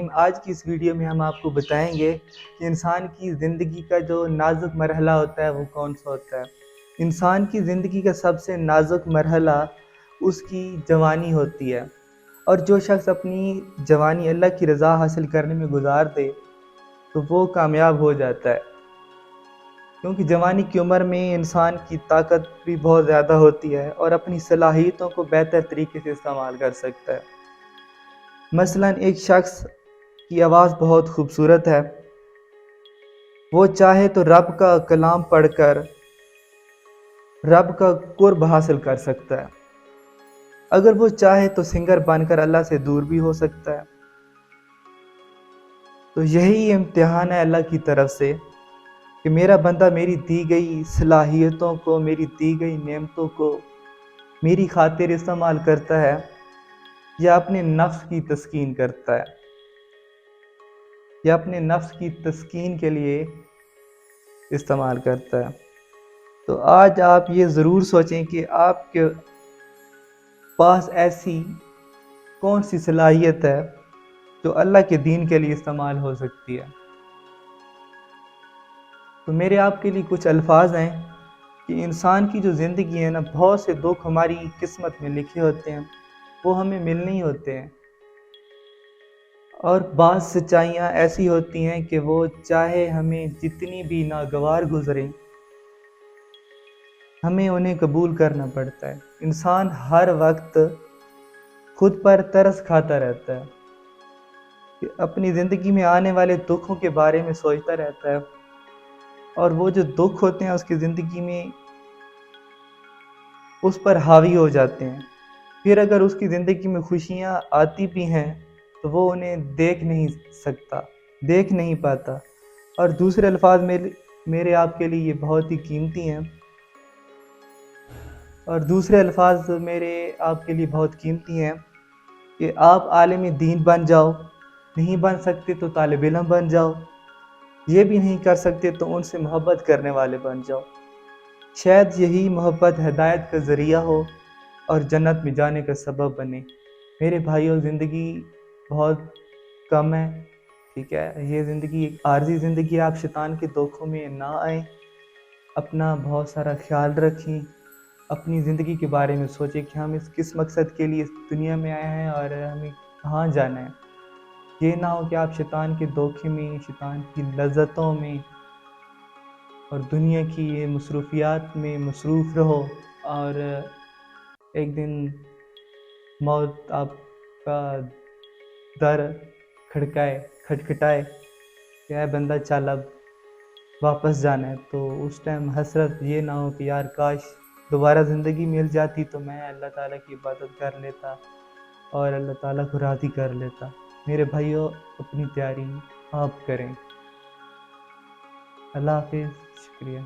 الرحیم۔ آج کی اس ویڈیو میں ہم آپ کو بتائیں گے کہ انسان کی زندگی کا جو نازک مرحلہ ہوتا ہے وہ کون سا ہوتا ہے۔ انسان کی زندگی کا سب سے نازک مرحلہ اس کی جوانی ہوتی ہے، اور جو شخص اپنی جوانی اللہ کی رضا حاصل کرنے میں گزار دے تو وہ کامیاب ہو جاتا ہے، کیونکہ جوانی کی عمر میں انسان کی طاقت بھی بہت زیادہ ہوتی ہے اور اپنی صلاحیتوں کو بہتر طریقے سے استعمال کر سکتا ہے۔ مثلا ایک شخص کی آواز بہت خوبصورت ہے، وہ چاہے تو رب کا کلام پڑھ کر رب کا قرب حاصل کر سکتا ہے، اگر وہ چاہے تو سنگر بن کر اللہ سے دور بھی ہو سکتا ہے۔ تو یہی امتحان ہے اللہ کی طرف سے کہ میرا بندہ میری دی گئی صلاحیتوں کو، میری دی گئی نعمتوں کو میری خاطر استعمال کرتا ہے یا اپنے نفس کی تسکین کرتا ہے، یا اپنے نفس کی تسکین کے لیے استعمال کرتا ہے۔ تو آج آپ یہ ضرور سوچیں کہ آپ کے پاس ایسی کون سی صلاحیت ہے جو اللہ کے دین کے لیے استعمال ہو سکتی ہے۔ تو میرے آپ کے لیے کچھ الفاظ ہیں کہ انسان کی جو زندگی ہے نا، بہت سے دکھ ہماری قسمت میں لکھے ہوتے ہیں، وہ ہمیں ملنے ہی ہوتے ہیں، اور بعض سچائیاں ایسی ہوتی ہیں کہ وہ چاہے ہمیں جتنی بھی ناگوار گزریں ہمیں انہیں قبول کرنا پڑتا ہے۔ انسان ہر وقت خود پر ترس کھاتا رہتا ہے کہ اپنی زندگی میں آنے والے دکھوں کے بارے میں سوچتا رہتا ہے، اور وہ جو دکھ ہوتے ہیں اس کی زندگی میں اس پر حاوی ہو جاتے ہیں۔ پھر اگر اس کی زندگی میں خوشیاں آتی بھی ہیں تو وہ انہیں دیکھ نہیں پاتا۔ اور دوسرے الفاظ میرے آپ کے لیے یہ بہت ہی قیمتی ہیں، کہ آپ عالم دین بن جاؤ، نہیں بن سکتے تو طالب علم بن جاؤ، یہ بھی نہیں کر سکتے تو ان سے محبت کرنے والے بن جاؤ۔ شاید یہی محبت ہدایت کا ذریعہ ہو اور جنت میں جانے کا سبب بنے۔ میرے بھائیوں، زندگی بہت کم ہے، ٹھیک ہے؟ یہ زندگی ایک عارضی زندگی ہے۔ آپ شیطان کے دھوکوں میں نہ آئیں، اپنا بہت سارا خیال رکھیں، اپنی زندگی کے بارے میں سوچیں کہ ہم کس مقصد کے لیے اس دنیا میں آئے ہیں اور ہمیں کہاں جانا ہے۔ یہ نہ ہو کہ آپ شیطان کے دھوکے میں، شیطان کی لذتوں میں اور دنیا کی یہ مصروفیات میں مصروف رہو، اور ایک دن موت آپ کا در کھٹکھٹائے کہ اے بندہ چل اب واپس جانا ہے، تو اس ٹائم حسرت یہ نہ ہو کہ یار کاش دوبارہ زندگی مل جاتی تو میں اللہ تعالیٰ کی عبادت کر لیتا اور اللہ تعالیٰ کو راضی کر لیتا۔ میرے بھائیوں، اپنی تیاری آپ کریں۔ اللہ حافظ، شکریہ۔